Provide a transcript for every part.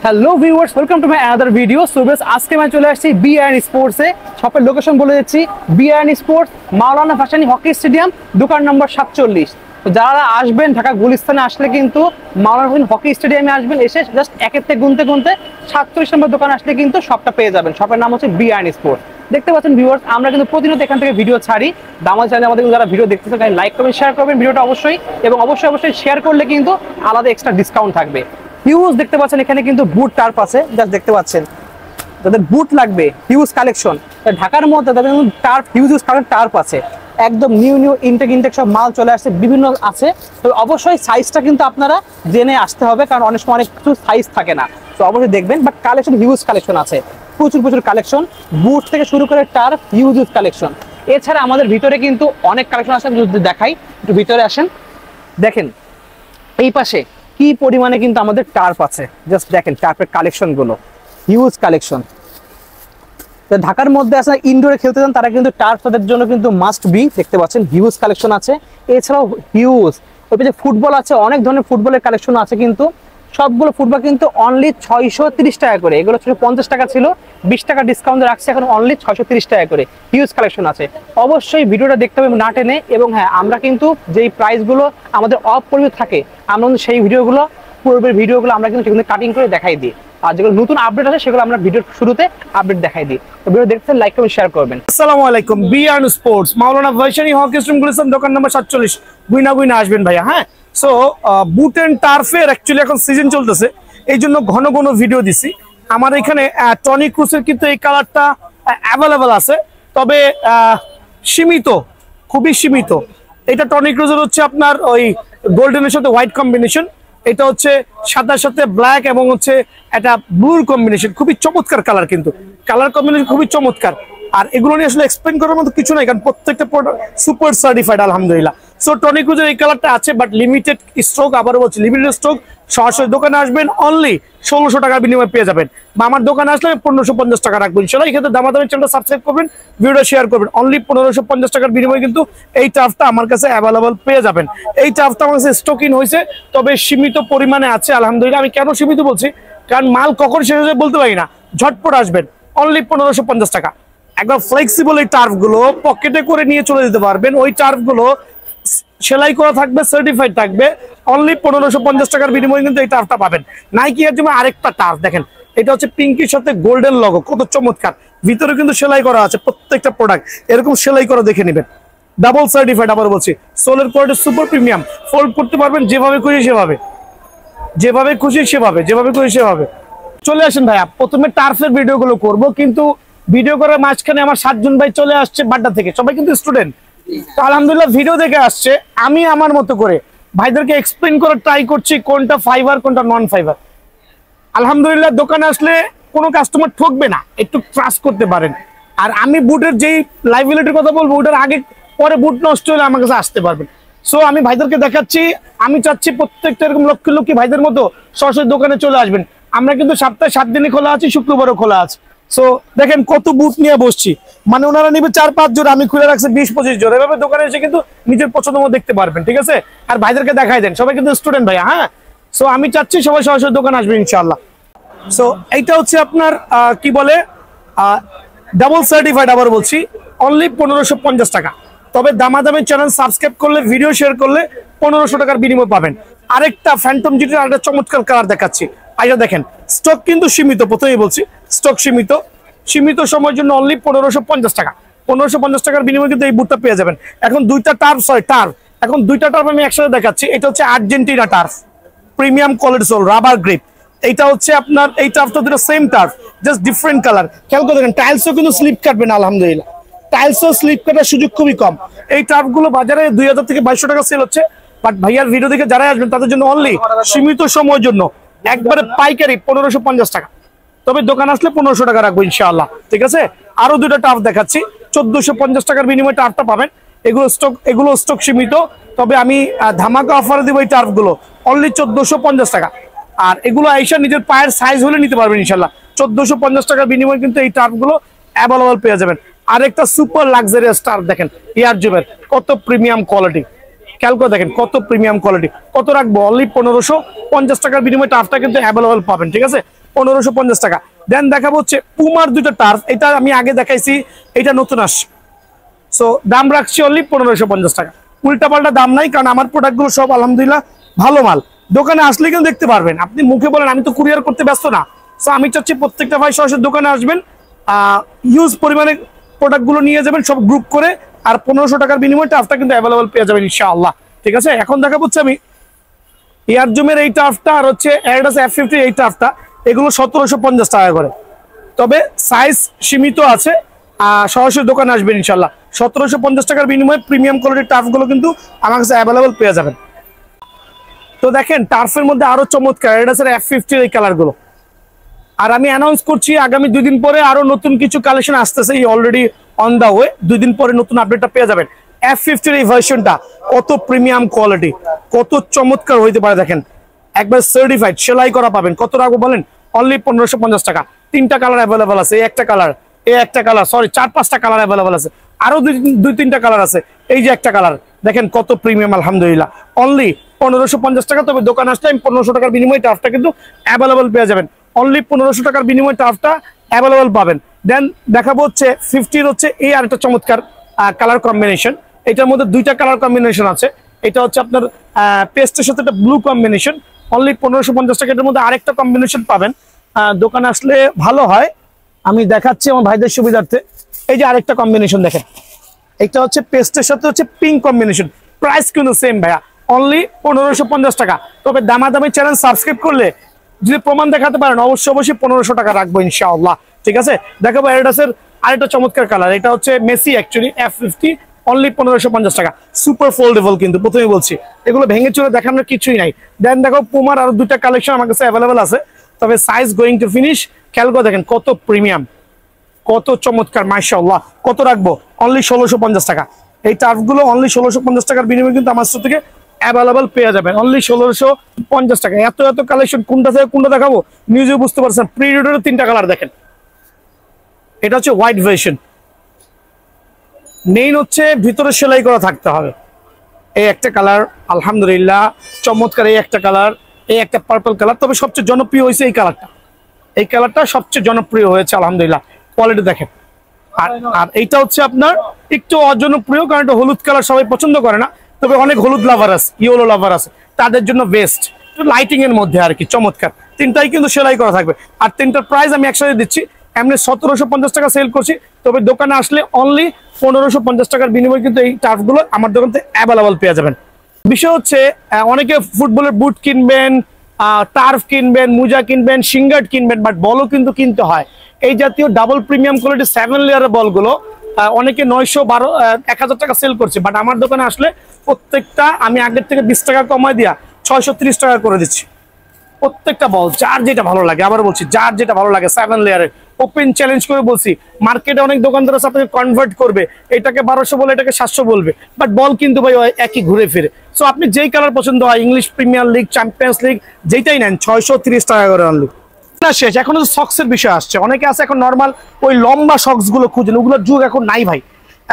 Hello viewers, welcome to my another video. So বেশ, আজকে আমি চলে আসছি বি&আই স্পোর্টসে। শপের লোকেশন বলে দিচ্ছি, বি&আই স্পোর্টস, মাওলানা ভাসানী হকি স্টেডিয়াম, দোকান নম্বর 47। তো যারা আসবেন ঢাকা গুলিস্তানে আসলে কিন্তু মাওলানা ভাসানী হকি স্টেডিয়ামে আসবেন, এসে জাস্ট একের থেকে গুনতে গুনতে 47 নম্বর দোকান আসলে কিন্তু শপটা পেয়ে যাবেন। শপের নাম হচ্ছে বি&আই স্পোর্টস। দেখতে পাচ্ছেন ভিউয়ার্স, আমরা কিন্তু প্রতিনিয়ত এখান থেকে ভিডিও ছাড়ি। দামাল চ্যানেলে আমাদের যারা ভিডিও দেখতেছেন, লাইক করবেন, শেয়ার করবেন ভিডিওটা অবশ্যই, এবং অবশ্যই শেয়ার করলে কিন্তু আলাদা এক্সট্রা ডিসকাউন্ট থাকবে। হিউজ দেখতে পাচ্ছেন এখানে কিন্তু বুট টার্প আছে, জাস্ট দেখতে পাচ্ছেন যাদের বুট লাগবে, হিউজ কালেকশন। ঢাকার মধ্যে তাদের টার্প হিউজ টার্প আছে, একদম নিউ ইনটেক সব মাল চলে আসছে, বিভিন্ন আছে। তো অবশ্যই সাইজটা কিন্তু আপনারা জেনে আসতে হবে, কারণ অনেক সময় অনেক কিছু সাইজ থাকে না। তো অবশ্যই দেখবেন, বাট কালেকশন হিউজ কালেকশন আছে, প্রচুর কালেকশন। বুট থেকে শুরু করে টার্প হিউজ কালেকশন। এছাড়া আমাদের ভিতরে কিন্তু অনেক কালেকশন আছে, যদি দেখাই একটু ভিতরে আসেন, দেখেন এই পাশে কি পরিমাণে কিন্তু আমাদের টার্প আছে। জাস্ট দেখেন টার্পের কালেকশন গুলো, হিউজ কালেকশন। ঢাকার মধ্যে আসলে ইনডোরে খেলতে চান তারা কিন্তু টার্প তাদের জন্য কিন্তু মাস্ট বি। দেখতে পাচ্ছেন হিউজ কালেকশন আছে। এছাড়াও হিউজ ওই যে ফুটবল আছে, অনেক ধরনের ফুটবলের কালেকশন আছে, কিন্তু সবগুলো ফুটবল কিন্তু অনলি 630 টাকা করে। এগুলো ছিল 50 টাকা, ছিল 20 টাকা ডিসকাউন্ট রাখছে, এখন অনলি 630 টাকা করে। হিউজ কালেকশন আছে। অবশ্যই ভিডিওটা দেখতে হবে না টেনে। এবং হ্যাঁ, আমরা কিন্তু যেই প্রাইসগুলো আমাদের অপরিমিত থাকে, আমরা কিন্তু সেই ভিডিওগুলো, পূর্বের ভিডিওগুলো আমরা কিন্তু সেগুলো কাটিং করে দেখাই দিই। আর যেগুলো নতুন আপডেট আছে সেগুলো আমরা ভিডিওর শুরুতে আপডেট দেখাই দিই। তো ভিডিও দেখতে লাইক করবেন, শেয়ার করবেন। আসসালামু আলাইকুম। বি&আই স্পোর্টস, মাওলানা ভাসানী হকি স্টেডিয়াম গুলিস্তান, দোকান নম্বর 47। বুইনা আসবেন ভাইয়া। হ্যাঁ, সো বুট এন্ড টার্ফের অ্যাকচুয়ালি এখন সিজন চলতেছে, এই জন্য ঘন ভিডিও দিছি। আমার এখানে টনি ক্রুসের কিন্তু এই কালারটা অ্যাভেলেবেল আছে, তবে সীমিত, খুবই সীমিত। এটা টনি ক্রুসের হচ্ছে আপনার ওই গোল্ডেনের সাথে হোয়াইট কম্বিনেশন, এটা হচ্ছে সাদার সাথে ব্ল্যাক এবং হচ্ছে একটা ব্লুর কম্বিনেশন। খুবই চমৎকার কালার, কিন্তু কালার কম্বিনেশন খুবই চমৎকার। আর এগুলো নিয়ে আসলে এক্সপ্লেন করার মতো কিছু নাই, কারণ প্রত্যেকটা প্রোডাক্ট সুপার সার্টিফাইড আলহামদুলিল্লাহ। সো টনি ক্রুজের এই কালারটা আছে, বাট লিমিটেড স্টক। আবারও বলছি, লিমিটেড স্টক। সরাসরি দোকানে আসবেন, অনলি 1600 টাকার বিনিময়ে পেয়ে যাবেন। বা আমার দোকানে আসলে 1550 টাকা রাখবেন ইনশাআল্লাহ। এক্ষেত্রে দামাদামি চ্যানেলটা সাবস্ক্রাইব করবেন, ভিডিও শেয়ার করবেন। অনলি 1550 টাকার বিনিময়ে কিন্তু এই টার্ফটা আমার কাছে অ্যাভেলেবল পেয়ে যাবেন। এই টার্ফটা আমার কাছে স্টক ইন হয়েছে, তবে সীমিত পরিমাণে আছে আলহামদুলিল্লাহ। আমি কেন সীমিত বলছি, কারণ মাল কখন শেষ হয়ে বলতে পারি না। ঝটপট আসবেন, অনলি 1550 টাকা। একদম ফ্লেক্সিবল এই টার্ফগুলো পকেটে করে নিয়ে চলে যেতে পারবেন। ওই টার্ফগুলো সেলাই করা থাকবে, সার্টিফাইড থাকবে। অনলি 1550 টাকার বিনিময়ে কিন্তু এই টার্ফটা পাবেন। নাইকি এর জন্য আরেকটা টার্ফ দেখেন, এটা হচ্ছে পিঙ্কির সাথে গোল্ডেন লগো, কত চমৎকার। ভিতরে কিন্তু সেলাই করা আছে, প্রত্যেকটা প্রোডাক্ট এরকম সেলাই করা দেখে নেবেন। Double certified. আবার বলছি, সোলের কোয়ালিটি সুপার প্রিমিয়াম। ফোল্ড করতে পারবেন যেভাবে খুশি সেভাবে, যেভাবে খুশি সেভাবে, যেভাবে খুশি সেভাবে। চলে আসেন ভাইয়া, প্রথমে টার্ফের ভিডিওগুলো করব, কিন্তু ভিডিও করার মাঝখানে আমার 7 জন ভাই চলে আসছে বাড্ডা থেকে, সবাই কিন্তু স্টুডেন্ট। তো আলহামদুলিল্লাহ ভিডিও দেখে আসছে, আমি আমার মতো করে ভাইদেরকে এক্সপ্লেন করার ট্রাই করছি কোনটা ফাইবার কোনটা নন ফাইবার। আলহামদুলিল্লাহ দোকানে আসলে কোনো কাস্টমার ঠকবে না, একটু ট্রাস্ট করতে পারেন। আর আমি বুটের যেই লাইবিলিটির কথা বলবো, ওটার আগে পরে বুট নষ্ট হলে আমার কাছে আসতে পারবেন। সো আমি ভাইদেরকে দেখাচ্ছি, আমি চাচ্ছি প্রত্যেকটা এরকম লক্ষ্মী ভাইদের মতো সরাসরি দোকানে চলে আসবেন। আমরা কিন্তু সপ্তাহে 7 দিনই খোলা আছি, শুক্রবারও খোলা আছে। সো দেখেন কত বুট নিয়ে বসছি, মানে ওনারা নিবে 4-5 জোড়া, আমি খুলে রাখছি 20-25 জোড়া। এভাবে দোকানে এসে কিন্তু নিজের পছন্দ মতো দেখতে পারবেন, ঠিক আছে। আর ভাইদেরকে দেখাই দেন, সবাই কিন্তু স্টুডেন্ট ভাইয়া। হ্যাঁ, সো আমি চাচ্ছি সবাই সরাসরি দোকানে আসবেন ইনশাআল্লাহ। সো এইটা হচ্ছে আপনার কি বলে ডাবল সার্টিফাইড। আবার বলছি, অনলি 1550 টাকা। তবে দামাদামি চ্যানেল সাবস্ক্রাইব করলে, ভিডিও শেয়ার করলে 1500 টাকার বিনিময় পাবেন। আরেকটা ফ্যান্টম জিটির আরেকটা চমৎকার কালার দেখাচ্ছি। আইয়া দেখেন, স্টক কিন্তু সীমিত, প্রথমেই বলছি স্টক সীমিত। সীমিত সময়ের জন্য অনলি 1550 টাকা। 1550 টাকার বিনিময়ে কিন্তু এই বুটটা পেয়ে যাবেন। এখন দুইটা টার্ফ, এখন দুইটা টার্ফ আমি একসাথে দেখাচ্ছি। এটা হচ্ছে Argentina turf, premium quality sole, rubber grip. এইটা হচ্ছে আপনার, এই টার্ফটা দুটো same turf, just different colour. খেয়াল করে দেখেন, টাইলসও কিন্তু স্লিপ কাটবে না আলহামদুলিল্লাহ। টাইলসও স্লিপ কাটার সুযোগ খুবই কম। এই টার্ফগুলো বাজারে 2000 থেকে 2200 টাকা সেল হচ্ছে, বাট ভাইয়ার ভিডিও দেখে যারা আসবেন তাদের জন্য অনলি সীমিত সময়ের জন্য একবারে পাইকারি 1550 টাকা। তবে দোকান আসলে 1500 টাকা রাখবো ইনশাআল্লাহ, ঠিক আছে। আরো দুটো টার্ফ দেখাচ্ছি, 1450 টাকার বিনিময়ে টার্ফটা পাবেন। এগুলো স্টক সীমিত, তবে আমি ধামাকা অফার দিব এই টার্ফগুলো অনলি 1450 টাকা। আর এগুলো আইসা নিজের পায়ের সাইজ হলে নিতে পারবেন ইনশাআল্লাহ। 1450 টাকার বিনিময়ে কিন্তু এই টার্ফগুলো অ্যাভেলেবল পেয়ে যাবেন। আরেকটা সুপার লাক্সারিয়াস টার্ফ দেখেন, এয়ারজুমের, কত প্রিমিয়াম কোয়ালিটি। খেয়াল করে দেখেন কত প্রিমিয়াম কোয়ালিটি। কত রাখবো, অনলি 1550 টাকার বিনিময়ে টার্ফটা কিন্তু অ্যাভেলেবল পাবেন, ঠিক আছে। 1550 টাকা। দেন দেখাবো হচ্ছে পুমার দুটো টার্ফ, এটা আমি আগে দেখাইছি, এটা নতুন আসছে, সো দাম রাখছি অনলি 1550 টাকা। উল্টা পাল্টা দাম নাই, কারণ আমার প্রোডাক্টগুলো সব আলহামদুলিল্লাহ ভালো মাল। দোকানে আসলে কিন্তু দেখতে পারবেন, আপনি মুখে বলেন আমি তো কুরিয়ার করতে ব্যস্ত না, সো আমি চাচ্ছি প্রত্যেকটা ভাই সরাসরি দোকানে আসবেন, হিউজ পরিমাণে প্রোডাক্টগুলো নিয়ে যাবেন সব গ্রুপ করে, আর 1500 টাকার বিনিময়ে টার্ফটা কিন্তু অ্যাভেলেবল পেয়ে যাবেন ইনশাআল্লাহ। ঠিক আছে, এখন দেখা হচ্ছে আমি এয়ারজুমের এই টার্ফটা আর হচ্ছে অ্যাডিডাস F50 এই টার্ফটা, এগুলো 1750 টাকা করে, তবে সাইজ সীমিত আছে, সরাসরি দোকানে আসবেন ইনশাল্লাহ। 1750 টাকার বিনিময়ে প্রিমিয়াম কোয়ালিটির টার্ফগুলো কিন্তু আমার কাছে অ্যাভেলেবল পেয়ে যাবেন। তো দেখেন টার্ফের মধ্যে আরো চমৎকার অ্যাডিডাসের F50 এই কালারগুলো, আর আমি অ্যানাউন্স করছি আগামী 2 দিন পরে আরো নতুন কিছু কালেকশন আসতেছে, অলরেডি অন দা ওয়ে, 2 দিন পরে নতুন আপডেটটা পেয়ে যাবেন। F50 এই ভার্সনটা কত প্রিমিয়াম কোয়ালিটি, কত চমৎকার হইতে পারে দেখেন, একবার সার্টিফাইড সেলাই করা পাবেন। কত রাখবো বলেন? অনলি 1550 টাকা। 3টা কালার অ্যাভেলেবল আছে, এই একটা কালার, সরি 4-5টা কালার অ্যাভেলেবল আছে, আরো 2-3টা কালার আছে, এই যে একটা কালার দেখেন কত প্রিমিয়াম আলহামদুলিল্লাহ, অনলি 1550 টাকা। তবে দোকান আসলে 1500 টাকার বিনিময়ে টার্ফটা কিন্তু অ্যাভেলেবল পেয়ে যাবেন, অনলি 1500 টাকার বিনিময়ে টার্ফটা অ্যাভেলেবল পাবেন। দেন দেখাবো হচ্ছে 50 হচ্ছে এই আরেকটা চমৎকার কালার কম্বিনেশন, এটার মধ্যে 2টা কালার কম্বিনেশন আছে, এটা হচ্ছে আপনার পেস্টের সাথে একটা ব্লু কম্বিনেশন, অনলি 1550 টাকা। এটার মধ্যে আরেকটা কম্বিনেশন পাবেন, দোকানে আসলে ভালো হয়, আমি দেখাচ্ছি আমার ভাইদের সুবিধার্থে। এই যে আরেকটা কম্বিনেশন দেখেন, এটা হচ্ছে পেস্টের সাথে হচ্ছে পিঙ্ক কম্বিনেশন, প্রাইস কিন্তু সেম ভাইয়া, অনলি 1550 টাকা। তবে দামাদামি চ্যানেল সাবস্ক্রাইব করলে যদি প্রমাণ দেখাতে পারেন অবশ্যই 1500 টাকা রাখবো ইনশাআল্লাহ। ঠিক আছে, দেখাবো অ্যাডিডাসের আরেকটা চমৎকার কালার, এটা হচ্ছে মেসি অ্যাকচুয়ালি F50, অনলি 1550 টাকা। সুপার ফোল্ডেবল, কিন্তু প্রথমে বলছি এগুলো ভেঙে চলে দেখানোর কিছুই নাই। দেন দেখো পুমার আরো 2টা কালেকশন আমার কাছে অ্যাভেলেবল আছে, তবে সাইজ গোয়িং টু ফিনিশ, খেয়াল করে দেখেন কত প্রিমিয়াম, কত চমৎকার, মাশাআল্লাহ। কত রাখবো? অনলি 1650 টাকা। এই টার্ফগুলো অনলি 1650 টাকার বিনিময়ে কিন্তু আমার থেকে অ্যাভেলেবল পেয়ে যাবেন, অনলি 1650 টাকা। এত কালেকশন, কোনটা থেকে কোনটা দেখাবো নিউজে বুঝতে পারছেন। প্রিডেটরের 3টা কালার দেখেন, এটা হচ্ছে হোয়াইট ভার্সন, মেইন হচ্ছে ভিতরে সেলাই করা থাকতে হবে, এই একটা কালার আলহামদুলিল্লাহ চমৎকার, এই একটা কালার, এই একটা পার্পল কালার। তবে সবচেয়ে জনপ্রিয় হয়েছে এই কালারটা, এই কালারটা সবচেয়ে জনপ্রিয় হয়েছে আলহামদুলিল্লাহ, কোয়ালিটি দেখেন। আর এইটা হচ্ছে আপনার একটু অজনপ্রিয়, কারণ এটা হলুদ কালার সবাই পছন্দ করে না, তবে অনেক হলুদ লাভার আছে, ইয়েলো লাভার আছে, তাদের জন্য বেস্ট, লাইটিং এর মধ্যে আর কি চমৎকার। 3টাই কিন্তু সেলাই করা থাকবে, আর 3টার প্রাইস আমি একসাথে দিচ্ছি, এমনি 1750 টাকা সেল করছি, তবে দোকানে আসলে অনলি 1550 টাকার বিনিময়ে কিন্তু এই টার্ফগুলো আমার দোকান থেকে অ্যাভেলেবল পেয়ে যাবেন। বিষয় হচ্ছে অনেকে ফুটবলের বুট কিনবেন, টার্ফ কিনবেন, মোজা কিনবেন, শিঙ্গার্ট কিনবেন, বাট বলও কিন্তু কিনতে হয়। এই জাতীয় ডাবল প্রিমিয়াম কোয়ালিটি 7 লেয়ারের বলগুলো অনেকে 900-1000 টাকা সেল করছে, বাট আমার দোকানে আসলে প্রত্যেকটা আমি আগের থেকে 20 টাকা কমায় দিয়া 630 টাকা করে দিচ্ছি। প্রত্যেকটা বল যার যেটা ভালো লাগে, আবার বলছি যার যেটা ভালো লাগে, 7 লেয়ারের ওপেন চ্যালেঞ্জ করে বলছি। মার্কেটে অনেক দোকানদার আছে আপনাকে কনভার্ট করবে, এটাকে 1200 বলে এটাকে 700 বলবে, বাট বল কিন্তু ভাই একই ঘুরে ফিরে। সো আপনি যেই কালার পছন্দ হয়, English premier league, champions league, যেটাই নেন 630 টাকা করে অনলি। না শেষ, এখন হচ্ছে সক্সের বিষয় আসছে, অনেকে আছে এখন নর্মাল ওই লম্বা সক্স গুলো খুঁজেন, ওগুলোর যুগ এখন নাই ভাই।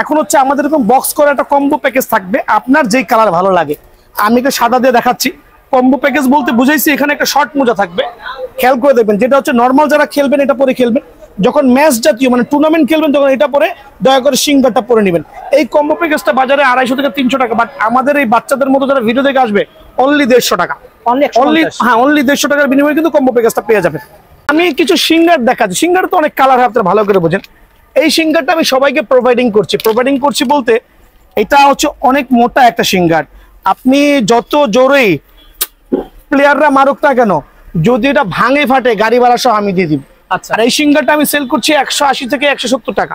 এখন হচ্ছে আমাদের এরকম বক্স করা একটা কম্বো প্যাকেজ থাকবে, আপনার যেই কালার ভালো লাগে। আমি তো সাদা দিয়ে দেখাচ্ছি, কম্বো প্যাকেজ বলতে বুঝাইছি এখানে একটা শর্ট মোজা থাকবে, খেয়াল করে দেখবেন, যেটা হচ্ছে নর্মাল যারা খেলবেন এটা পরে খেলবেন, যখন ম্যাচ জাতীয় মানে টুর্নামেন্ট খেলবেন তখন এটা পরে দয়া করে সিঙ্গারটা পরে নেবেন। এই কম্বো প্যাকেজটা বাজারে 250 থেকে 300 টাকা, বাট আমাদের এই বাচ্চাদের মতো যারা ভিডিও দেখে আসবে অনলি 150 টাকা, অনলি 150 টাকার বিনিময়ে কিন্তু কম্বো প্যাকেজটা পেয়ে যাবেন। আমি কিছু সিঙ্গার দেখাচ্ছি, সিঙ্গার তো অনেক কালার হয়, আপনারা ভালো করে বোঝেন। এই সিঙ্গারটা আমি সবাইকে প্রোভাইডিং করছি বলতে এটা হচ্ছে অনেক মোটা একটা সিঙ্গার, আপনি যত জোরেই প্লেয়াররা মারুক না কেন, যদি এটা ভাঙে ফাটে গাড়ি ভাড়া সহ আমি দিয়ে দিব। আচ্ছা, আর এই সিঙ্গারটা আমি সেল করছি 180 থেকে 170 টাকা,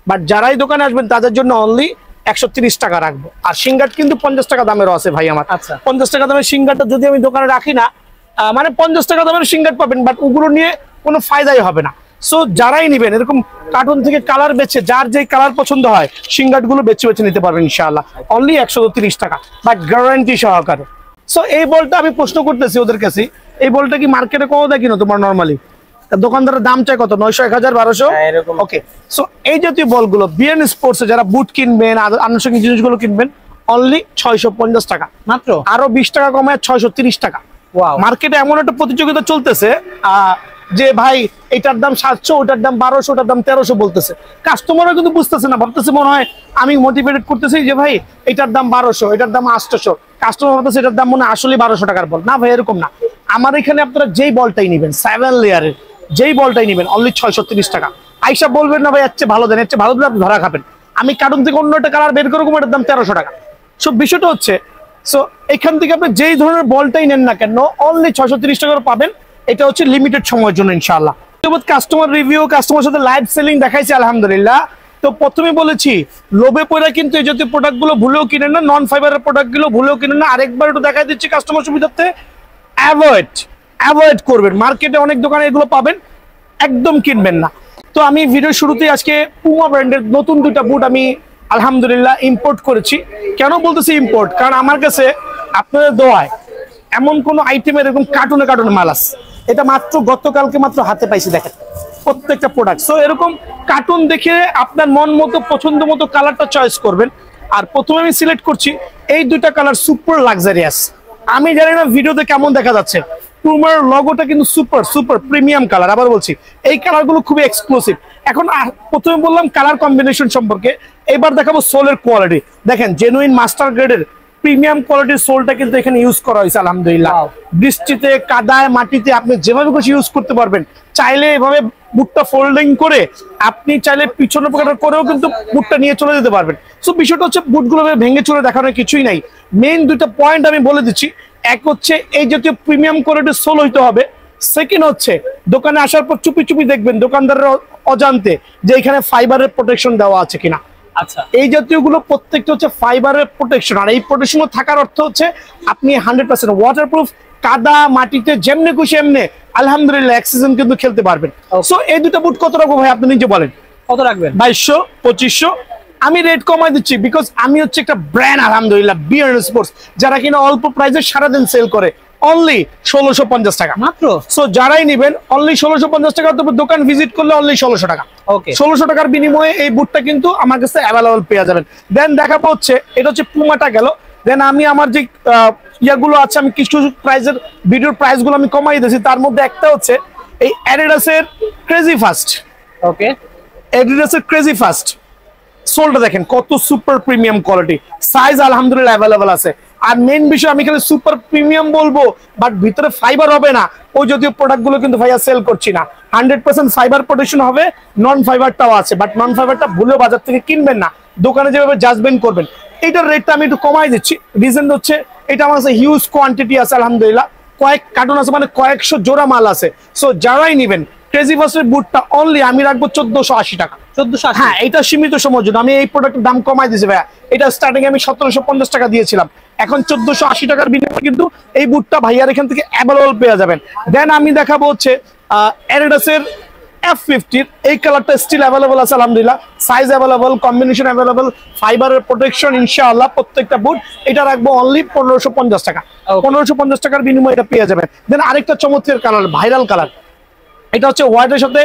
বাট যারাই দোকানে আসবেন তাদের জন্য অনলি 130 টাকা রাখবো। আর সিঙ্গার কিন্তু 50 টাকা দামেরও আছে ভাই আমার। আচ্ছা, 50 টাকা দামের সিঙ্গারটা যদি আমি দোকানে রাখি না, মানে 50 টাকা দামের সিঙ্গার পাবেন, বাট ওগুলো নিয়ে কোনো ফায়দাই হবে না। সো যারাই নিবেন এরকম কার্টুন থেকে কালার বেছে, যার যেই কালার পছন্দ হয় সিঙ্গার গুলো বেছে বেছে নিতে পারবেন ইনশাআল্লাহ, অনলি 130 টাকা, বাট গ্যারান্টি সহকারে। সো এই বলটা আমি প্রশ্ন করতেছি ওদের কাছে, এই বলটা কি মার্কেটে কত দেয় কিনা তোমার নরমালি? দোকানদারের দাম চাই কত? 900, 1000, 1200। ওকে, সো এই জাতীয় বলগুলো বিএন স্পোর্টসে যারা বুট কিনবেন, আনুষঙ্গিক জিনিসগুলো কিনবেন, অনলি 650 টাকা মাত্র, আরো 20 টাকা কমায় 630 টাকা। মার্কেটে এমন একটা প্রতিযোগিতা চলতেছে, যে ভাই এটার দাম 700, ওটার দাম 1200, ওটার দাম 1300 বলতেছে। কাস্টমাররা কিন্তু বুঝতেছে না, ভাবতেছে মনে হয় আমি মোটিভেটেড করতেছি যে ভাই এটার দাম 1200, এটার দাম 800। কাস্টমার ভাবতেছে এটার দাম মনে হয় আসলে 1200 টাকার বল। না ভাই, এরকম না। আমার এখানে আপনারা যেই বলটাই নেবেন 7 লেয়ারের, যেই বলটাই নেবেন অনলি 630 টাকা। আইসা বলবেন না ভাই এর চেয়ে ভালো দেন, এর চেয়ে ভালো দিলে আপনি ধরা খাবেন। আমি কার্টুন থেকে অন্য একটা কালার বের করে এটার দাম 1300 টাকা। সো বিষয়টা হচ্ছে, সো এখান থেকে আপনি যেই ধরনের বলটাই নেন না কেন অনলি 630 টাকা পাবেন। এটা হচ্ছে লিমিটেড সময়ের জন্য ইনশাআল্লাহ। কাস্টমার রিভিউ, কাস্টমার সাথে লাইভ সেলিং দেখাইছি আলহামদুলিল্লাহ। তো প্রথমে বলেছি লোভে পড়ে কিন্তু এই জাতীয় প্রোডাক্টগুলো ভুলেও কিনেন না, নন ফাইবারের প্রোডাক্টগুলো ভুলেও কিনেন না। আরেকবার একটু দেখাই দিচ্ছি কাস্টমার সুবিধার্থে, অ্যাভয়েড করবেন। মার্কেটে অনেক দোকানে এগুলো পাবেন, একদম কিনবেন না। তো আমি ভিডিও শুরুতেই আজকে পুমা ব্র্যান্ডের নতুন দুইটা বুট আমি আলহামদুলিল্লাহ ইম্পোর্ট করেছি। কেন বলতেছি ইম্পোর্ট? কারণ আমার কাছে আপনাদের দোয়ায় এমন কোন আইটেমের এরকম কার্টুনে কার্টুনে মাল আছে, এটা মাত্র গতকালকে মাত্র হাতে পাইছি। দেখেন প্রত্যেকটা প্রোডাক্ট। সো এরকম কার্টুন দেখে আপনার মন মতো পছন্দ মতো কালারটা চয়েস করবেন। আর প্রথমে আমি সিলেক্ট করছি এই দুইটা কালার, সুপার লাক্সারিয়াস। আমি জানি না ভিডিওতে কেমন দেখা যাচ্ছে, পুমার লোগোটা কিন্তু সুপার প্রিমিয়াম কালার। আবার বলছি এই কালারগুলো খুবই এক্সক্লুসিভ। এখন প্রথমে বললাম কালার কম্বিনেশন সম্পর্কে, এবার দেখাবো সোলের কোয়ালিটি। দেখেন জেনুইন মাস্টার গ্রেডের প্রিমিয়াম কোয়ালিটির সোলটা কিন্তু এখানে ইউজ করা হয়েছে আলহামদুলিল্লাহ। বৃষ্টিতে, কাদায়, মাটিতে আপনি যেভাবে খুশি ইউজ করতে পারবেন। চাইলে এভাবে বুটটা ফোল্ডিং করে আপনি চাইলে পিছনে পকেট করেও কিন্তু বুটটা নিয়ে চলে যেতে পারবেন। সো বিষয়টা হচ্ছে বুটগুলো ভেঙে চলে দেখানোর কিছুই নাই। মেইন দুইটা পয়েন্ট আমি বলে দিচ্ছি। এক হচ্ছে এই জাতীয় প্রিমিয়াম কোয়ালিটির সোল হইতে হবে। সেকেন্ড হচ্ছে দোকানে আসার পর চুপি চুপি দেখবেন দোকানদারের অজান্তে যে এখানে ফাইবারের প্রোটেকশন দেওয়া আছে কিনা। আচ্ছা, এই জাতীয় গুলো প্রত্যেকটা হচ্ছে ফাইবারের প্রোটেকশন। আর এই প্রোটেকশন থাকার অর্থ হচ্ছে আপনি 100% ওয়াটারপ্রুফ, কাদা মাটিতে যেমনি খুশি এমনি আলহামদুলিল্লাহ এক সিজন কিন্তু খেলতে পারবেন। সো এই দুটো বুট কত রাখবো ভাই আপনি নিজে বলেন? কত রাখবেন? 2200, 2500। আমি রেট কমাই দিচ্ছি বিকজ আমি হচ্ছে একটা ব্র্যান্ড আলহামদুলিল্লাহ বিআরএন স্পোর্টস, যারা কিনা অল্প প্রাইসে সারাদিন সেল করে। অনলি 1650 টাকা মাত্র। সো যারাই নেবেন অনলি 1650 টাকা। তবে দোকান ভিজিট করলে অনলি 1600 টাকা। ওকে, 1600 টাকার বিনিময়ে এই বুটটা কিন্তু আমার কাছে অ্যাভেলেবল পেয়ে যাবেন। দেন দেখাবো হচ্ছে এটা হচ্ছে পুমাটা গেল। দেন আমি আমার যে ইয়াগুলো আছে আমি কিছু প্রাইসের ভিডিওর প্রাইস গুলো আমি কমাই দিয়েছি। তার মধ্যে একটা হচ্ছে এই অ্যাডিডাসের ক্রেজি ফাস্ট। ওকে, অ্যাডিডাসের ক্রেজি ফাস্ট সোলটা দেখেন কত সুপার প্রিমিয়াম কোয়ালিটি, সাইজ আলহামদুলিল্লাহ অ্যাভেলেবল আছে। আর মেইন বিষয় আমি খালি সুপার প্রিমিয়াম বলবো বাট ভিতরে ফাইবার হবে না, ওই জাতীয় প্রোডাক্ট গুলো কিন্তু ভাইয়া সেল করছি না। 100% ফাইবার প্রোটেকশন হবে, নন ফাইবারটাও আছে। বাট নন ফাইবারটা ভুলেও বাজার থেকে কিনবেন না, দোকানে যেভাবে জাজমেন্ট করবেন। এইটার রেটটা আমি একটু কমাই দিচ্ছি। রিজন হচ্ছে এটা আমার কাছে হিউজ কোয়ান্টিটি আছে আলহামদুলিল্লাহ, কয়েক কার্টুন আছে, মানে কয়েকশো জোড়া মাল আছে। সো যারাই নেবেন ক্রেজি ফাস্টের বুটটা অনলি আমি রাখবো 1480 টাকা। 1480? হ্যাঁ, এটা সীমিত সময়ের জন্য। আমি এই প্রোডাক্টের দাম কমাই দিয়েছি ভাইয়া। এটা স্টার্টিং আমি 1750 টাকা দিয়েছিলাম, এখন 1480 টাকার বিনিময়ে কিন্তু এই বুটটা ভাইয়ার এখান থেকে অ্যাভেলেবল পেয়ে যাবেন। দেন আমি দেখাবো হচ্ছে অ্যাডিডাসের F50 এই কালারটা স্টিল অ্যাভেলেবল আছে আলহামদুলিল্লাহ, সাইজ অ্যাভেলেবল, কম্বিনেশন অ্যাভেলেবল, ফাইবারের প্রোটেকশন ইনশাআল্লাহ প্রত্যেকটা বুট। এটা রাখবো অনলি 1550 টাকা। 1550 টাকার বিনিময়ে এটা পেয়ে যাবেন। দেন আরেকটা চমৎকার কালার, ভাইরাল কালার, এটা হচ্ছে হোয়াইটের সাথে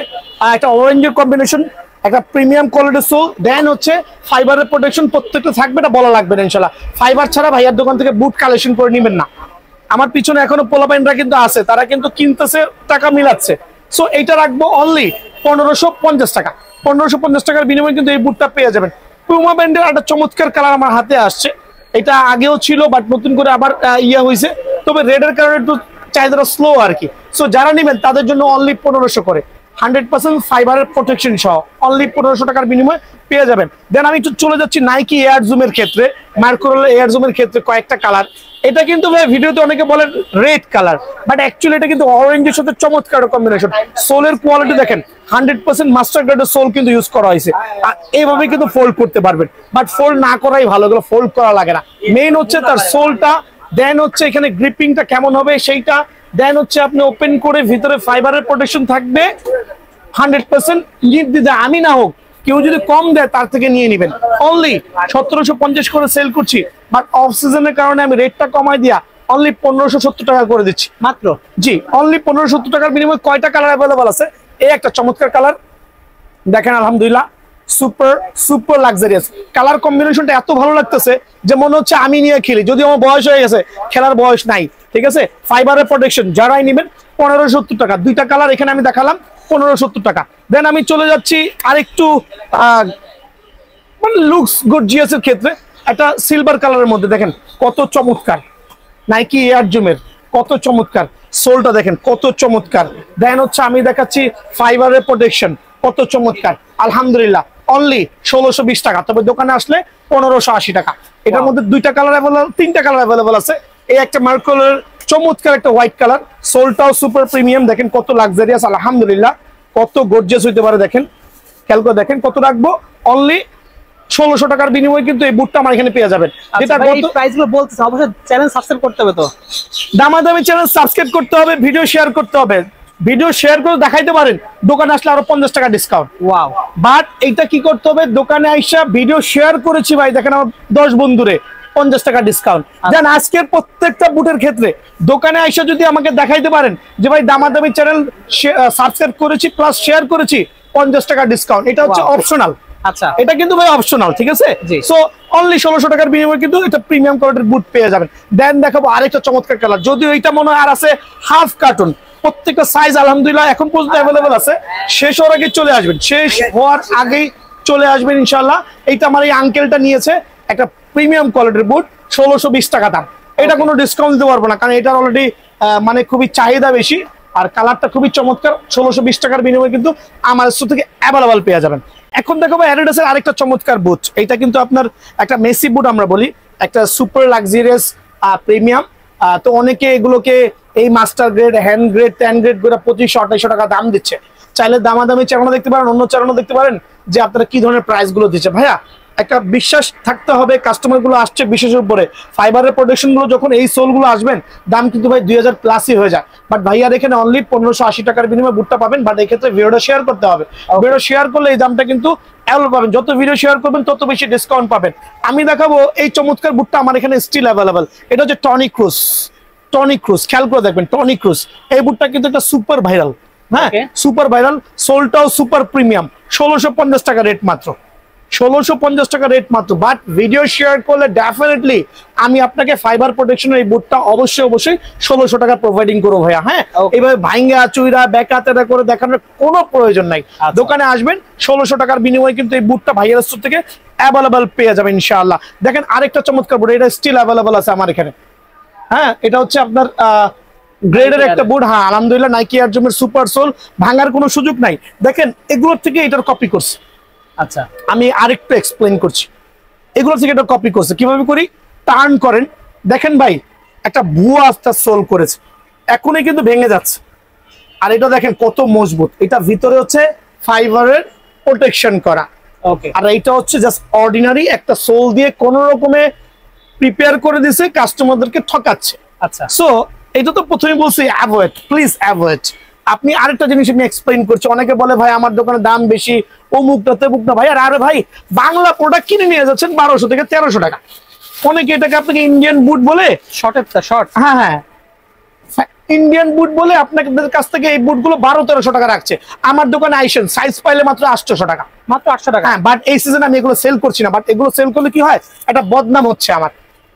একটা অরেঞ্জের কম্বিনেশন, একটা প্রিমিয়াম কোয়ালিটির সোল। দেন হচ্ছে ফাইবারের প্রোটেকশন প্রত্যেকটা থাকবে, এটা বলা লাগবে না ইনশাআল্লাহ। ফাইবার ছাড়া ভাইয়ার দোকান থেকে বুট কালেকশন করে নেবেন না। আমার পিছনে এখনো পোলাপাইনরা কিন্তু আছে, তারা কিন্তু কিনতেছে, টাকা মিলাচ্ছে। সো এইটা রাখবো অনলি 1550 টাকা। 1550 টাকার বিনিময়ে কিন্তু এই বুটটা পেয়ে যাবেন। পুমা ব্র্যান্ডের একটা চমৎকার কালার আমার হাতে আসছে, এটা আগেও ছিল বাট নতুন করে আবার ইয়ে হয়েছে। তবে রেডের কারণে একটু চাহিদাটা স্লো আর কি। সো যারা নেবেন তাদের জন্য অনলি 1500 করে, 100% ফাইবারের প্রোটেকশন সহ অনলি 1500 টাকার বিনিময়ে পেয়ে যাবেন। দেন আমি একটু চলে যাচ্ছি নাইকি এয়ার জুমের ক্ষেত্রে, মার্কোরোলা এয়ার জুমের ক্ষেত্রে কয়েকটা কালার। এটা কিন্তু ভাই ভিডিওতে অনেকে বলেন রেড কালার, বাট অ্যাকচুয়ালি এটা কিন্তু অরেঞ্জের সাথে চমৎকার কম্বিনেশন। সোলের কোয়ালিটি দেখেন 100% মাস্টার গ্রেডের সোল কিন্তু ইউজ করা হয়েছে। আর এইভাবে কিন্তু ফোল্ড করতে পারবেন, বাট ফোল্ড না করাই ভালো, এগুলো ফোল্ড করা লাগে না। মেইন হচ্ছে তার সোলটা, দেন হচ্ছে এখানে গ্রিপিংটা কেমন হবে সেইটা, দেন হচ্ছে আপনি ওপেন করে ভিতরে ফাইবারের প্রোটেকশন থাকবে 100%। নির্দ্বিধা আমি না হোক কেউ যদি কম দেয় তার থেকে নিয়ে নেবেন। অনলি 1750 করে সেল করছি, বাট অফ সিজনের কারণে আমি রেটটা কমাই দিয়া অনলি 1570 টাকা করে দিচ্ছি মাত্র। জি, অনলি 1570 টাকার বিনিময়ে কয়টা কালার অ্যাভেলেবল আছে। এই একটা চমৎকার কালার দেখেন আলহামদুলিল্লাহ, সুপার লাক্সারিয়াস কালার কম্বিনেশনটা এত ভালো লাগতেছে যে মনে হচ্ছে আমি নিয়ে খেলি, যদি আমার বয়স হয়ে গেছে, খেলার বয়স নাই। ঠিক আছে, ফাইবারের প্রোটেকশন যারাই নেবেন 1570 টাকা। দুইটা কালার এখানে আমি দেখালাম 1570 টাকা। দেন আমি চলে যাচ্ছি আরেকটু মানে লুকস গর্জিয়াস এর ক্ষেত্রে, একটা সিলভার কালারের মধ্যে দেখেন কত চমৎকার, নাইকি এয়ার জুমের কত চমৎকার, সোলটা দেখেন কত চমৎকার। দেন হচ্ছে আমি দেখাচ্ছি ফাইবারের প্রোটেকশন কত চমৎকার, আলহামদুলিল্লাহ অনলি 1620 টাকা। তবে দোকানে আসলে 1580 টাকা। এটার মধ্যে দুইটা কালার অ্যাভেলেবল, তিনটা কালার অ্যাভেলেবল আছে। এই একটা মার্কোলের চমৎকার একটা হোয়াইট কালার, সোলটাও সুপার প্রিমিয়াম, দেখেন কত লাক্সারিয়াস, আলহামদুলিল্লাহ কত গর্জিয়াস হইতে পারে। দেখেন খেয়াল করে দেখেন কত রাখবো, অনলি 1600 টাকার বিনিময়ে কিন্তু এই বুটটা আমার এখানে পেয়ে যাবেন। যেটা প্রাইসগুলো বলতেছে, অবশ্যই চ্যানেল সাবস্ক্রাইব করতে হবে, তো দামাদামি চ্যানেল সাবস্ক্রাইব করতে হবে, ভিডিও শেয়ার করতে হবে। ভিডিও শেয়ার করে দেখাইতে পারেন, দোকানে আসলে আরো 50 টাকা ডিসকাউন্ট। ওয়াও, বাট এইটা কি করতে হবে, দোকানে আইসা ভিডিও শেয়ার করেছি ভাই, দেখেন আমার 10 বন্ধুরে 50 টাকা ডিসকাউন্ট। দেন আজকের প্রত্যেকটা বুটের ক্ষেত্রে দোকানে আইসা যদি আমাকে দেখাইতে পারেন যে ভাই দামাদামি চ্যানেল সাবস্ক্রাইব করেছি প্লাস শেয়ার করেছি, 50 টাকা ডিসকাউন্ট। এটা হচ্ছে অপশনাল। আচ্ছা, এটা কিন্তু ভাই অপশনাল, ঠিক আছে? সো অনলি 1600 টাকার বিনিময়ে কিন্তু এটা প্রিমিয়াম কোয়ালিটির বুট পেয়ে যাবেন। দেন দেখাবো আরেকটা চমৎকার কালার, যদিও এটা মনে হয় আর আছে হাফ কার্টুন, প্রত্যেকটা সাইজ আলহামদুলিল্লাহ এখন পর্যন্ত অ্যাভেলেবল আছে। শেষ হওয়ার আগে চলে আসবেন, শেষ হওয়ার আগেই চলে আসবেন ইনশাআল্লাহ। এইটা আমার এই আঙ্কেলটা নিয়েছে, একটা প্রিমিয়াম কোয়ালিটির বুট, 1620 টাকা দাম। এটা কোনো ডিসকাউন্ট দিতে পারবো না, কারণ এটার অলরেডি মানে খুবই চাহিদা বেশি, আর কালারটা খুবই চমৎকার। 1620 টাকার বিনিময়ে কিন্তু আমার কাছ থেকে অ্যাভেলেবল পেয়ে যাবেন। এখন দেখো অ্যাডিডাসের আরেকটা চমৎকার বুট, এটা কিন্তু আপনার একটা মেসি বুট আমরা বলি, একটা সুপার লাক্সারিয়াস প্রিমিয়াম। তো অনেকে এগুলোকে এই master grade, hand grade, 10 grade করে 2500-2800 টাকা দাম দিচ্ছে। চাইলে দামাদামি চ্যানেল দেখতে পারেন, অন্য চ্যানেল দেখতে পারেন যে আপনারা কি ধরনের প্রাইস গুলো দিচ্ছে। ভাইয়া একটা বিশ্বাস থাকতে হবে, কাস্টমার গুলো আসছে বিশেষের উপরে। ফাইবারের প্রোডাকশন গুলো যখন এই সোল গুলো আসবেন, দাম কিন্তু ভাই 2000 প্লাসই হয়ে যায়। বাট ভাইয়ার এখানে অনলি 1580 টাকার বিনিময়ে বুটটা পাবেন। বাট এই ক্ষেত্রে ভিডিওটা শেয়ার করতে হবে, ভিডিও শেয়ার করলে এই দামটা কিন্তু অ্যাভেলেবল পাবেন। যত ভিডিও শেয়ার করবেন তত বেশি ডিসকাউন্ট পাবেন। আমি দেখাবো এই চমৎকার বুটটা আমার এখানে স্টিল অ্যাভেলেবল। এটা হচ্ছে টনি ক্রুজ। টনি ক্রুজ, খেয়াল করে দেখবেন, টনি ক্রুজ এই বুটটা কিন্তু একটা সুপার ভাইরাল, হ্যাঁ সুপার ভাইরাল। সোলটাও সুপার প্রিমিয়াম, 1650 টাকা রেট মাত্র, 1650 টাকা রেট মাত্র। বাট ভিডিও শেয়ার করলে ডেফিনেটলি আমি আপনাকে ফাইবার প্রোটেকশনের এই বুটটা অবশ্যই 1600 টাকা প্রোভাইডিং করবো ভাইয়া। হ্যাঁ, এইভাবে ভাঙ্গা চুইরা বেকা তেরা করে দেখানোর কোনো প্রয়োজন নাই। দোকানে আসবেন, 1600 টাকার বিনিময়ে কিন্তু এই বুটটা ভাইয়ার স্টোর থেকে অ্যাভেলেবল পেয়ে যাবেন ইনশাআল্লাহ। দেখেন আরেকটা চমৎকার বুট, এটা স্টিল অ্যাভেলেবল আছে আমার এখানে। হ্যাঁ, এটা হচ্ছে আপনার গ্রেডের একটা বুট। হ্যাঁ আলহামদুলিল্লাহ, নাইকি এয়ার জুমের সুপার সোল, ভাঙার কোনো সুযোগ নাই। দেখেন এগুলোর থেকে এটার কপি করছে। আচ্ছা, আমি আরেকটু এক্সপ্লেইন করছি, এগুলো থেকে এটা কপি করছে। কিভাবে করি, টার্ন করেন, দেখেন ভাই একটা ভুয়া আস্তা সোল করেছে, এখনই কিন্তু ভেঙে যাচ্ছে। আর এটা দেখেন কত মজবুত, এটা ভিতরে হচ্ছে ফাইবারের প্রোটেকশন করা। ওকে, আর এটা হচ্ছে জাস্ট অর্ডিনারি একটা সোল দিয়ে কোন রকমে প্রিপেয়ার করে দিয়েছে, কাস্টমারদেরকে ঠকাচ্ছে। আচ্ছা, সো এটা তো প্রথমে বলছি অ্যাভয়েড, প্লিজ অ্যাভয়েড। আপনি আরেকটা জিনিস আমি এক্সপ্লেইন করছি, অনেকে বলে ভাই আমার দোকানে দাম বেশি, অমুকটা তেমুকটা। ভাই আরে ভাই, বাংলা প্রোডাক্ট কিনে নিয়ে যাচ্ছেন 1200 থেকে 1300 টাকা। অনেকে এটাকে আপনাকে ইন্ডিয়ান বুট বলে, শর্ট, হ্যাঁ হ্যাঁ ইন্ডিয়ান বুট বলে আপনাদের কাছ থেকে এই বুটগুলো 1200-1300 টাকা রাখছে। আমার দোকানে আইসেন, সাইজ পাইলে মাত্র 800 টাকা, মাত্র 800 টাকা। হ্যাঁ, বাট এই সিজনে আমি এগুলো সেল করছি না। বাট এগুলো সেল করলে কি হয়, একটা বদনাম হচ্ছে, আমার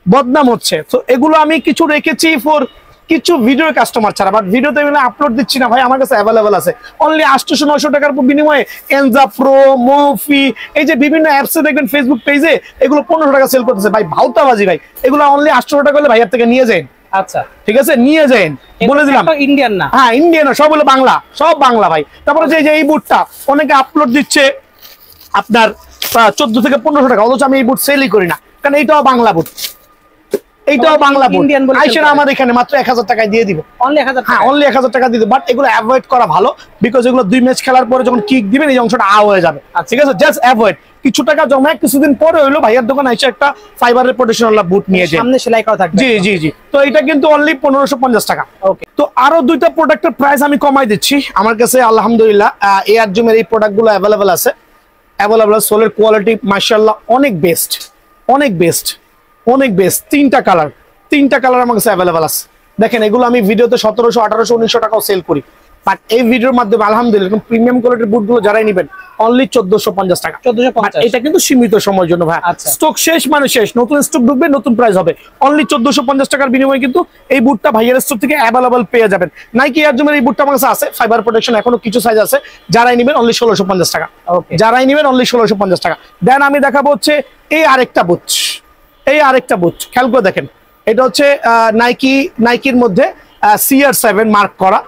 বদনাম হচ্ছে। তো এগুলো আমি কিছু রেখেছি ফর কিছু ভিডিও কাস্টমার ছাড়া। বাট ভিডিওতে আমি আপলোড দিচ্ছি না ভাই, আমার কাছে অ্যাভেলেবল আছে অনলি 800-900 টাকার বিনিময়ে। এনজা প্রো, মোফি, এই যে বিভিন্ন অ্যাপসে দেখবেন, ফেসবুক পেজে এগুলো 1500 টাকা সেল করতেছে। ভাই ভাউতাবাজি ভাই, এগুলো অনলি 800 টাকা হলে ভাইয়ার থেকে নিয়ে যান। আচ্ছা, ঠিক আছে, নিয়ে যান, বলে দিলাম। ইন্ডিয়ান না, হ্যাঁ ইন্ডিয়ান না, সব হলো বাংলা, সব বাংলা ভাই। তারপরে যে এই বুটটা অনেকে আপলোড দিচ্ছে আপনার 1400 থেকে 1500 টাকা, অথচ আমি এই বুট সেলই করি না, কারণ এইটাও বাংলা বুট, এইটাও বাংলা বুট। আইসেন আমার এখানে মাত্র 1000 টাকায় দিয়ে দিব, অনলি 1000। হ্যাঁ অনলি 1000 টাকা দিয়ে দিব। বাট এগুলো অ্যাভয়েড করা ভালো, বিকজ এগুলো 2 ম্যাচ খেলার পরে যখন কিক দিবেন এই অংশটা হয়ে যাবে। ঠিক আছে, জাস্ট অ্যাভয়েড। কিছু টাকা জমা কিছুদিন পরে হইলো ভাইয়ার দোকানে এসে একটা ফাইবারের প্রোটেকশন বুট নিয়ে যান, সামনে সেলাই করা থাকবে। জি জি জি। তো এটা কিন্তু অনলি 1550 টাকা। ওকে, তো আরো দুইটা প্রোডাক্টের প্রাইস আমি কমাই দিচ্ছি। আমার কাছে আলহামদুলিল্লাহ এয়ার জুমের এই প্রোডাক্টগুলো অ্যাভেলেবল আছে, অ্যাভেলেবল। সোলের কোয়ালিটি মাশাআল্লাহ অনেক বেস্ট, অনেক বেস্ট, অনেক বেস্ট। তিনটা কালার আমার কাছে অ্যাভেলেবল আছে। দেখেন এগুলো আমি ভিডিওতে 1700, 1800, 1900 টাকাও সেল করি। বাট এই ভিডিওর মাধ্যমে আলহামদুলিল্লাহ প্রিমিয়াম কোয়ালিটির বুটগুলো যারাই নেবেন অনলি 1450 টাকা। 1450, এটা কিন্তু সীমিত সময়ের জন্য ভাই। স্টক শেষ মানে শেষ, নতুন স্টক ঢুকবে, নতুন প্রাইস হবে। অনলি 1450 টাকার বিনিময়ে কিন্তু এই বুটটা ভাইয়ের স্টোর থেকে অ্যাভেলেবল পেয়ে যাবেন। নাইকি এয়ার জুমের এই বুটটা আমার কাছে আছে, ফাইবার প্রোটেকশন এখনো কিছু সাইজ আছে। যারাই নেবেন অনলি 1650 টাকা। যারাই নেবেন অনলি 1650 টাকা। দেন আমি দেখাবো হচ্ছে এই আরেকটা বুট, খেয়াল করে দেখেন। এটা হচ্ছে নাইকির মধ্যে CR7 মার্ক করা,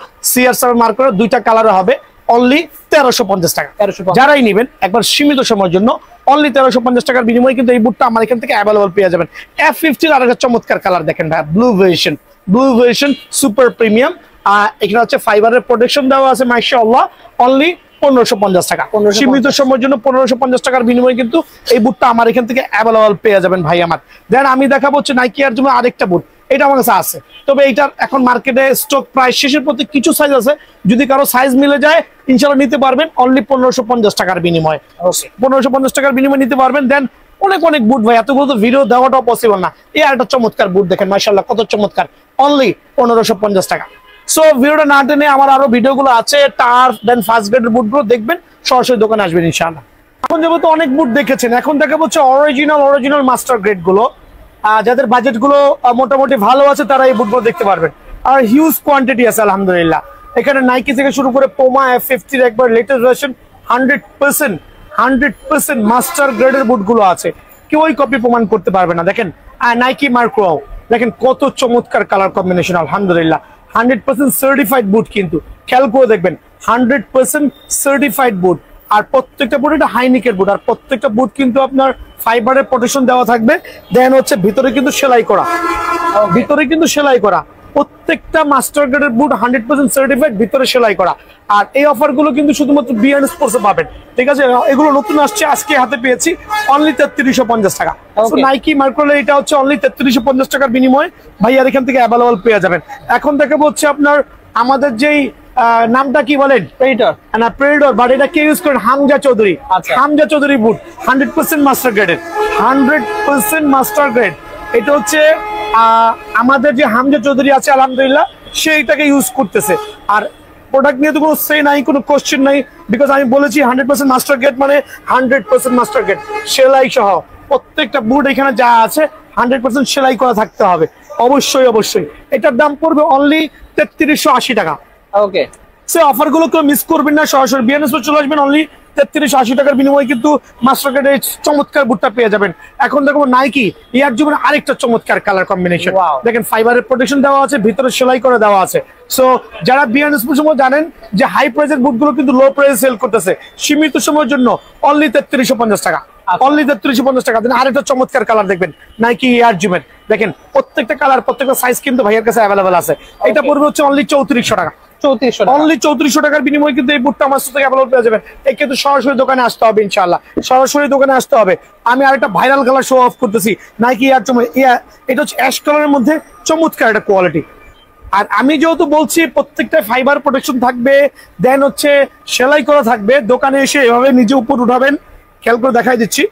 দুইটা কালারে হবে, অনলি 1350 টাকা। যারাই নেবেন একবার সীমিত সময়ের জন্য অনলি 1350 টাকার বিনিময়ে কিন্তু এই বুটটা আমার এখান থেকে অ্যাভেলেবল পেয়ে যাবেন। F50 আর একটা চমৎকার কালার দেখেন ভাই, ব্লু ভার্সন সুপার প্রিমিয়াম। এখানে হচ্ছে ফাইবারের প্রোটেকশন দেওয়া আছে মাশাআল্লাহ, অনলি 1550 টাকা। সীমিত সময়ের জন্য 1550 টাকার বিনিময়ে কিন্তু এই বুটটা আমার এখান থেকে অ্যাভেলেবল পেয়ে যাবেন ভাই আমার। দেন আমি দেখাবো হচ্ছে নাইকি এয়ার জন্য আরেকটা বুট, এটা আমার কাছে আছে, তবে এইটার এখন মার্কেটে স্টক প্রায় শেষের প্রতি কিছু সাইজ আছে, যদি কারো সাইজ মিলে যায় ইনশাআল্লাহ নিতে পারবেন অনলি 1550 টাকার বিনিময়ে। 1550 টাকার বিনিময়ে নিতে পারবেন। দেন অনেক বুট ভাই, এতগুলো তো ভিডিও দেওয়াটাও পসিবল না। এই একটা চমৎকার বুট দেখেন মাশাআল্লাহ, কত চমৎকার, অনলি 1550 টাকা। সো ভিডিওটা না টেনে আমার আরো ভিডিওগুলো আছে, টার্ফ দেন ফার্স্ট গ্রেডের বুটগুলো দেখবেন, সরাসরি দোকানে আসবেন ইনশাআল্লাহ। এখন যেহেতু অনেক বুট দেখেছেন, এখন দেখাবো হচ্ছে অরিজিনাল মাস্টার গ্রেড গুলো। যাদের বাজেট গুলো মোটামুটি ভালো আছে তারা এই বুটগুলো দেখতে পারবেন, আর হিউজ কোয়ান্টিটি আছে আলহামদুলিল্লাহ। এখানে নাইকি থেকে শুরু করে পোমা, F50 একবার লেটেস্ট ভার্সন 100% মাস্টার গ্রেডের বুটগুলো আছে, কেউই কপি প্রমাণ করতে পারবে না। দেখেন নাইকি মার্কো, দেখেন কত চমৎকার কালার কম্বিনেশন আলহামদুলিল্লাহ। 100% সার্টিফাইড বুট, কিন্তু খেয়াল করে দেখবেন 100% সার্টিফাইড বুট, আর প্রত্যেকটা বুট এটা হাইনিকের বুট, আর প্রত্যেকটা বুট কিন্তু আপনার ফাইবারের প্রোটেকশন দেওয়া থাকবে। দেন হচ্ছে ভিতরে কিন্তু সেলাই করা, প্রত্যেকটা মাস্টার গ্রেডের বুট 100% সার্টিফাইড, ভিতরে সেলাই করা। আর এই অফার গুলো কিন্তু শুধুমাত্র বিএন স্পোর্টসে পাবেন, ঠিক আছে? এগুলো নতুন আসছে, আজকে হাতে পেয়েছি, অনলি 3350 টাকা। নাইকি মার্কোলে এটা হচ্ছে অনলি 3350 টাকার বিনিময়ে ভাইয়ার এখান থেকে অ্যাভেলেবল পেয়ে যাবেন। এখন দেখাবো হচ্ছে আপনার আমাদের যেই নামটা কি বলেন, প্রেডিটর, বাট এটা কে ইউজ করেন, হামজা চৌধুরী বুট, 100% মাস্টার গ্রেডের, 100% মাস্টার গ্রেড। এটা হচ্ছে আমাদের যে হামজা চৌধুরী আছে আলহামদুলিল্লাহ, সে এটাকে ইউজ করতেছে। আর প্রোডাক্ট নিয়ে তো কোনো সে নাই, কোনো কোশ্চেন নাই, বিকজ আমি বলেছি 100% মাস্টার গ্রেড মানে 100% মাস্টার গ্রেড, সেলাই সহ প্রত্যেকটা বুট এখানে যা আছে 100% সেলাই করা থাকতে হবে, অবশ্যই। এটার দাম পড়বে অনলি 3380 টাকা। ওকে, সে অফার গুলো কেউ মিস করবেন না, সরাসরি বিএনএস চলে আসবেন, অনলি 3380 টাকার বিনিময়ে কিন্তু মাস্টার গ্রেডের চমৎকার বুটটা পেয়ে যাবেন। এখন দেখো নাইকি এয়ার জুমের আরেকটা চমৎকার কালার কম্বিনেশন, দেখেন ফাইবারের প্রোটেকশন দেওয়া আছে, ভিতরে সেলাই করে দেওয়া আছে। সো যারা বিএনএস সময় জানেন যে হাই প্রাইসের বুটগুলো কিন্তু লো প্রাইসে সেল করতেছে, সীমিত সময়ের জন্য অনলি 3350 টাকা, অনলি 3350 টাকা। আরেকটা চমৎকার কালার দেখবেন নাইকি এয়ার জুমের, দেখেন প্রত্যেকটা কালার, প্রত্যেকটা সাইজ কিন্তু ভাইয়ের কাছে অ্যাভেলেবল আছে। এটা পড়বে হচ্ছে অনলি 3400 টাকা। অনলি 3400 টাকার বিনিময়ে কিন্তু এই বুটটা আমার সাথে অ্যাভেলেবল পেয়ে যাবেন। এই কিন্তু সরাসরি দোকানে আসতে হবে ইনশাআল্লাহ, সরাসরি দোকানে আসতে হবে। আমি আরেকটা ভাইরাল কালার শো অফ করতেছি, নাইকি এয়ার জুম, এটা হচ্ছে অ্যাশ কালারের মধ্যে চমৎকার একটা কোয়ালিটি। আর আমি যেহেতু বলছি প্রত্যেকটা ফাইবার প্রোটেকশন থাকবে, দেন হচ্ছে সেলাই করা থাকবে, দোকানে এসে এভাবে নিজে উপর উঠাবেন, খেয়াল করে দেখাই দিচ্ছি,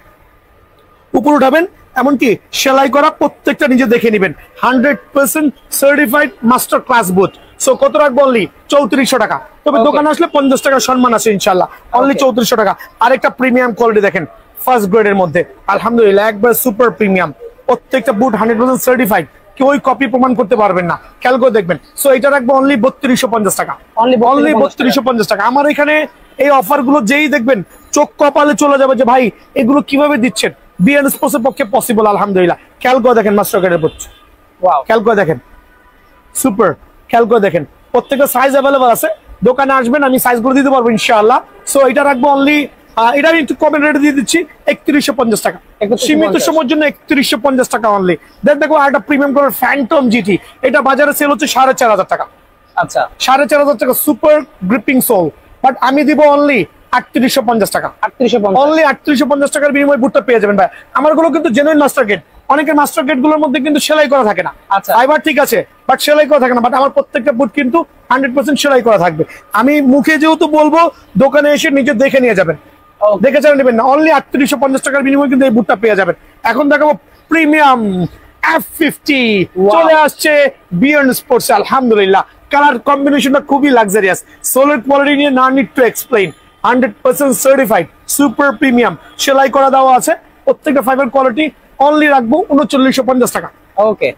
উপর উঠাবেন, এমনকি সেলাই করা প্রত্যেকটা নিজে দেখে নেবেন, 100% সার্টিফাইড মাস্টার ক্লাস বুট। সো কত রাখবো, অনলি 3400 টাকা। তবে দোকানে আসলে 50 টাকা সম্মান আছে ইনশাল্লাহ, অনলি 3400 টাকা। আরেকটা প্রিমিয়াম কোয়ালিটি দেখেন ফার্স্ট গ্রেডের মধ্যে আলহামদুলিল্লাহ, একবার সুপার প্রিমিয়াম, প্রত্যেকটা বুট 100% সার্টিফাইড, কেউ কপি প্রমাণ করতে পারবেন না, খেয়াল করে দেখবেন। সো এটা রাখবো অনলি 3250 টাকা, অনলি 3250 টাকা। আমার এখানে এই অফার গুলো যেই দেখবেন চোখ কপালে চলে যাবে যে ভাই এগুলো কিভাবে দিচ্ছেন, বিএন স্পোর্টসের পক্ষে পসিবল আলহামদুলিল্লাহ। খেয়াল করে দেখেন মাস্টার গ্রেডের বুট, ওয়াও, খেয়াল করে দেখেন, সুপার, খেয়াল করে দেখেন প্রত্যেকটা সাইজ অ্যাভেলেবল আছে, দোকানে আসবেন আমি সাইজ করে দিতে পারবো ইনশাআল্লাহ। সো এটা রাখবো অনলি, এটা আমি একটু কমেন্ট রেটে দিয়ে দিচ্ছি 3150 টাকা, সীমিত সময়ের জন্য 3150 টাকা অনলি। দেন দেখো আরেকটা প্রিমিয়াম কালার ফ্যান্টম জিটি, এটা বাজারে সেল হচ্ছে 4500 টাকা। আচ্ছা, 4500 টাকা, সুপার গ্রিপিং সোল, বাট আমি দিব অনলি 3850 টাকা, অনলি 3850 টাকার বিনিময়ে বুটটা পেয়ে যাবেন ভাই। আমার গুলো কিন্তু জেনুইন মাস্টার গ্রেড, অনেকের মাস্টার গ্রেড গুলোর মধ্যে কিন্তু সেলাই করা থাকে না, ফাইবার ঠিক আছে বাট সেলাই করা থাকে না, বাট আমার প্রত্যেকটা বুট কিন্তু 100% সেলাই করা থাকবে। আমি মুখে যেহেতু বলবো, দোকানে এসে নিজে দেখে নিয়ে যাবেন, দেখে চালা নেবেন না, অনলি 3850 টাকার বিনিময়ে কিন্তু এই বুটটা পেয়ে যাবেন। এখন দেখাবো প্রিমিয়াম F50, চলে আসছে বিএন স্পোর্টস আলহামদুলিল্লাহ, কালার কম্বিনেশনটা খুবই লাক্সারিয়াস। সোলের কোয়ালিটি নিয়ে না need to explain, 100% certified, super premium, সেলাই করা দেওয়া আছে। প্রত্যেকটা ফাইবার কোয়ালিটি অনলি রাখবো 3950 টাকা। ওকে,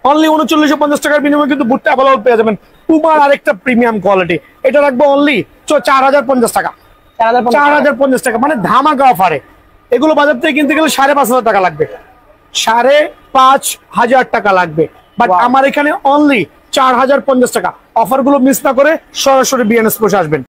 অনলি 3950 টাকার বিনিময়ে কিন্তু বুটটা অ্যাভেলেবল পেয়ে যাবেন। পুমার আরেকটা প্রিমিয়াম কোয়ালিটি, এটা রাখবো অনলি 4050 টাকা। 4050 টাকা মানে ধামাকা অফারে। এগুলো বাজার থেকে কিনতে গেলে 5500 টাকা লাগবে, 5500 টাকা লাগবে, বাট আমার এখানে অনলি 4050 টাকা। অফার গুলো মিস না করে সরাসরি বিএনএস স্পোর্টস আসবেন।